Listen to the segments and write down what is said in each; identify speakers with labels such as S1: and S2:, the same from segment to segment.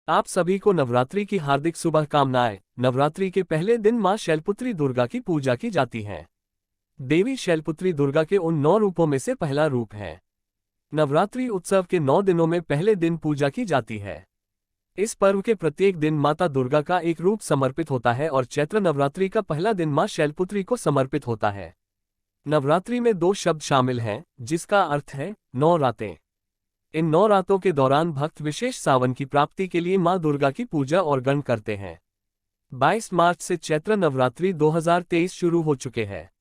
S1: आप सभी को नवरात्रि की हार्दिक शुभकामनाएं। नवरात्रि के पहले दिन मां शैलपुत्री दुर्गा की पूजा की जाती है। देवी शैलपुत्री दुर्गा के उन 9 रूपों में से पहला रूप है। नवरात्रि उत्सव के 9 दिनों में पहले दिन पूजा की जाती है। इस पर्व के प्रत्येक दिन माता दुर्गा का एक रूप समर्पित होता है और चैत्र नवरात्रि का पहला दिन मां शैलपुत्री को समर्पित होता है। नवरात्रि में 2 शब्द शामिल हैं, जिसका अर्थ है 9 रातें। इन 9 रातों के दौरान भक्त विशेष सावन की प्राप्ति के लिए मां दुर्गा की पूजा और ग्रहण करते हैं। 22 मार्च से चैत्र नवरात्रि 2023 शुरू हो चुके हैं।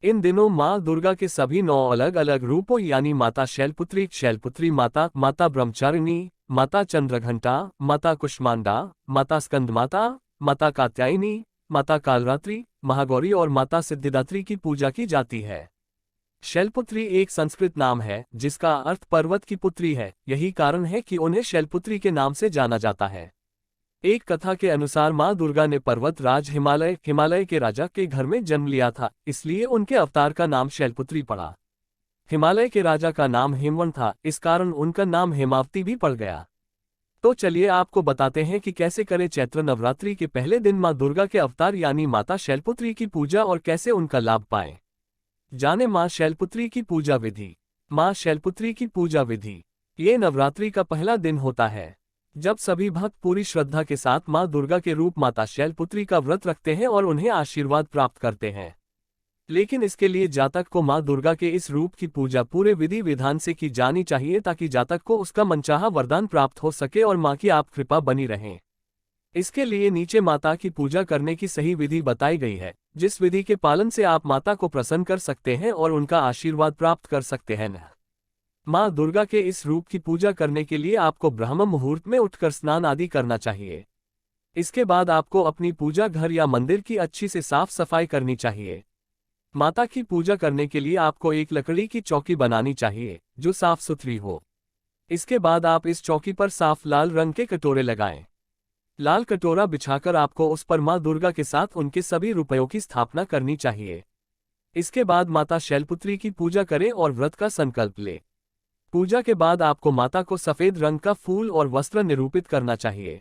S1: इन दिनों मां दुर्गा के सभी 9 अलग अलग रूपों यानी माता शैलपुत्री, शैलपुत्री माता, माता ब्रह्मचारिणी, माता चंद्रघंटा, माता कुष्मांडा, माता स्कंदमाता, माता कात्यायनी, माता कालरात्रि, महागौरी और माता सिद्धिदात्री की पूजा की जाती है। शैलपुत्री एक संस्कृत नाम है जिसका अर्थ पर्वत की पुत्री है। यही कारण है कि उन्हें शैलपुत्री के नाम से जाना जाता है। एक कथा के अनुसार मां दुर्गा ने पर्वत राज हिमालय के राजा के घर में जन्म लिया था, इसलिए उनके अवतार का नाम शैलपुत्री पड़ा। हिमालय के राजा का नाम हेमवंत था, इस कारण उनका नाम हेमावती भी पड़ गया। तो चलिए आपको बताते हैं कि कैसे करें चैत्र नवरात्रि के पहले दिन मां दुर्गा के अवतार यानी माता शैलपुत्री की पूजा और कैसे उनका लाभ पाएं। जाने मां शैलपुत्री की पूजा विधि। मां शैलपुत्री की पूजा विधि। ये नवरात्रि का पहला दिन होता है जब सभी भक्त पूरी श्रद्धा के साथ मां दुर्गा के रूप माता शैलपुत्री का व्रत रखते हैं और उन्हें आशीर्वाद प्राप्त करते हैं। लेकिन इसके लिए जातक को मां दुर्गा के इस रूप की पूजा पूरे विधि विधान से की जानी चाहिए ताकि जातक को उसका मनचाहा वरदान प्राप्त हो सके और मां की आप कृपा बनी रहे। इसके लिए नीचे माता की पूजा करने की सही विधि बताई गई है, जिस विधि के पालन से आप माता को प्रसन्न कर सकते हैं और उनका आशीर्वाद प्राप्त कर सकते हैं। मां दुर्गा के इस रूप की पूजा करने के लिए आपको ब्रह्म मुहूर्त में उठकर स्नान आदि करना चाहिए। इसके बाद आपको अपनी पूजा घर या मंदिर की अच्छी से साफ सफाई करनी चाहिए। माता की पूजा करने के लिए आपको एक लकड़ी की चौकी बनानी चाहिए जो साफ सुथरी हो। इसके बाद आप इस चौकी पर साफ लाल रंग के कटोरे लगाएं। लाल कटोरा बिछाकर आपको उस पर मां दुर्गा के साथ उनके सभी रुपयों की स्थापना करनी चाहिए। इसके बाद माता शैलपुत्री की पूजा करें और व्रत का संकल्प लें। पूजा के बाद आपको माता को सफेद रंग का फूल और वस्त्र निरूपित करना चाहिए।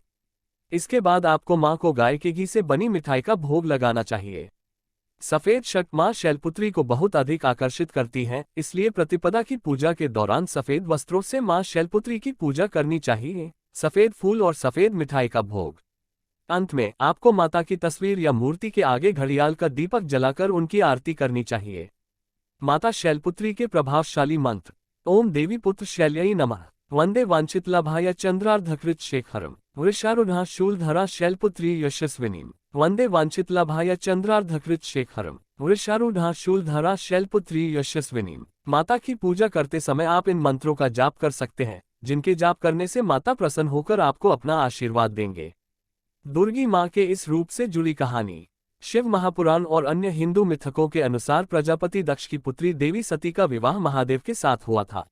S1: इसके बाद आपको मां को गाय के घी से बनी मिठाई का भोग लगाना चाहिए। सफेद शक मां शैलपुत्री को बहुत अधिक आकर्षित करती हैं, इसलिए प्रतिपदा की पूजा के दौरान सफेद वस्त्रों से मां शैलपुत्री की पूजा करनी चाहिए। सफेद फूल और सफेद मिठाई का भोग। अंत में आपको माता की तस्वीर या मूर्ति के आगे घड़ियाल का दीपक जलाकर उनकी आरती करनी चाहिए। माता शैलपुत्री के प्रभावशाली मंत्र। ओम देवी पुत्र शैल्यै नमः। वंदे वांछितलाभाय चंद्रार्धकृत शेखरम। वृषारूढ़ा शूलधरा शैलपुत्री यशस्विनीम। वंदे वांछितलाभाय चंद्रार्धकृत शेखरम। वृषारूढ़ा शूलधरा शैलपुत्री यशस्विनीम। माता की पूजा करते समय आप इन मंत्रों का जाप कर सकते हैं, जिनके जाप करने से माता प्रसन्न होकर आपको अपना आशीर्वाद देंगे। दुर्गी मां के इस रूप से जुड़ी कहानी। शिव महापुराण और अन्य हिंदू मिथकों के अनुसार प्रजापति दक्ष की पुत्री देवी सती का विवाह महादेव के साथ हुआ था।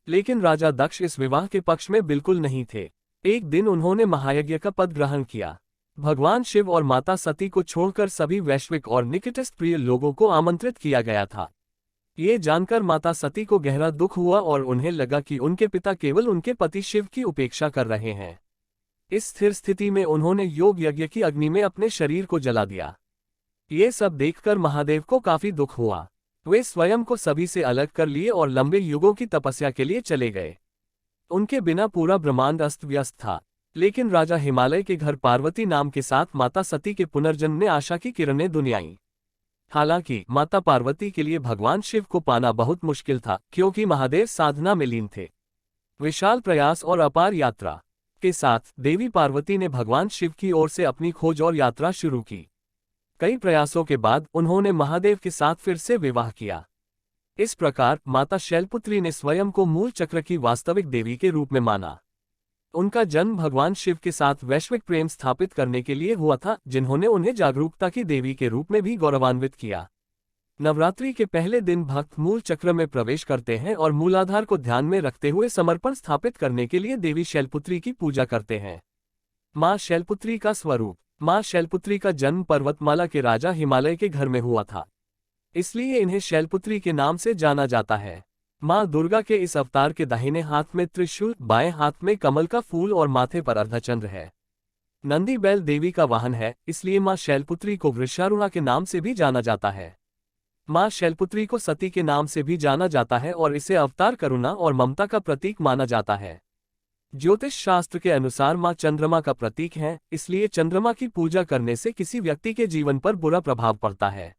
S1: लेकिन राजा दक्ष इस विवाह के पक्ष में बिल्कुल नहीं थे। एक दिन उन्होंने महायज्ञ का पद ग्रहण किया। भगवान शिव और माता सती को छोड़कर सभी वैश्विक और निकटस्थ प्रिय लोगों को आमंत्रित किया गया था। ये जानकर माता सती को गहरा दुख हुआ और उन्हें लगा कि उनके पिता केवल उनके पति शिव की उपेक्षा कर रहे हैं। इस स्थिर स्थिति में उन्होंने योग यज्ञ की अग्नि में अपने शरीर को जला दिया। ये सब देखकर महादेव को काफी दुख हुआ। वे स्वयं को सभी से अलग कर लिए और लंबे युगों की तपस्या के लिए चले गए। उनके बिना पूरा ब्रह्मांड अस्त व्यस्त था। लेकिन राजा हिमालय के घर पार्वती नाम के साथ माता सती के पुनर्जन्म ने आशा की किरणें दुनियाई। हालांकि माता पार्वती के लिए भगवान शिव को पाना बहुत मुश्किल था, क्योंकि महादेव साधना में लीन थे। विशाल प्रयास और अपार यात्रा के साथ देवी पार्वती ने भगवान शिव की ओर से अपनी खोज और यात्रा शुरू की। कई प्रयासों के बाद उन्होंने महादेव के साथ फिर से विवाह किया। इस प्रकार माता शैलपुत्री ने स्वयं को मूल चक्र की वास्तविक देवी के रूप में माना। उनका जन्म भगवान शिव के साथ वैश्विक प्रेम स्थापित करने के लिए हुआ था, जिन्होंने उन्हें जागरूकता की देवी के रूप में भी गौरवान्वित किया। नवरात्रि के पहले दिन भक्त मूल चक्र में प्रवेश करते हैं और मूलाधार को ध्यान में रखते हुए समर्पण स्थापित करने के लिए देवी शैलपुत्री की पूजा करते हैं। मां शैलपुत्री का स्वरूप। मां शैलपुत्री का जन्म पर्वतमाला के राजा हिमालय के घर में हुआ था, इसलिए इन्हें शैलपुत्री के नाम से जाना जाता है। माँ दुर्गा के इस अवतार के दाहिने हाथ में त्रिशूल, बाएं हाथ में कमल का फूल और माथे पर अर्धचंद्र है। नंदी बैल देवी का वाहन है, इसलिए माँ शैलपुत्री को वृषारूढ़ा के नाम से भी जाना जाता है। माँ शैलपुत्री को सती के नाम से भी जाना जाता है और इसे अवतार करुणा और ममता का प्रतीक माना जाता है। ज्योतिष शास्त्र के अनुसार माँ चंद्रमा का प्रतीक है, इसलिए चंद्रमा की पूजा करने से किसी व्यक्ति के जीवन पर बुरा प्रभाव पड़ता है।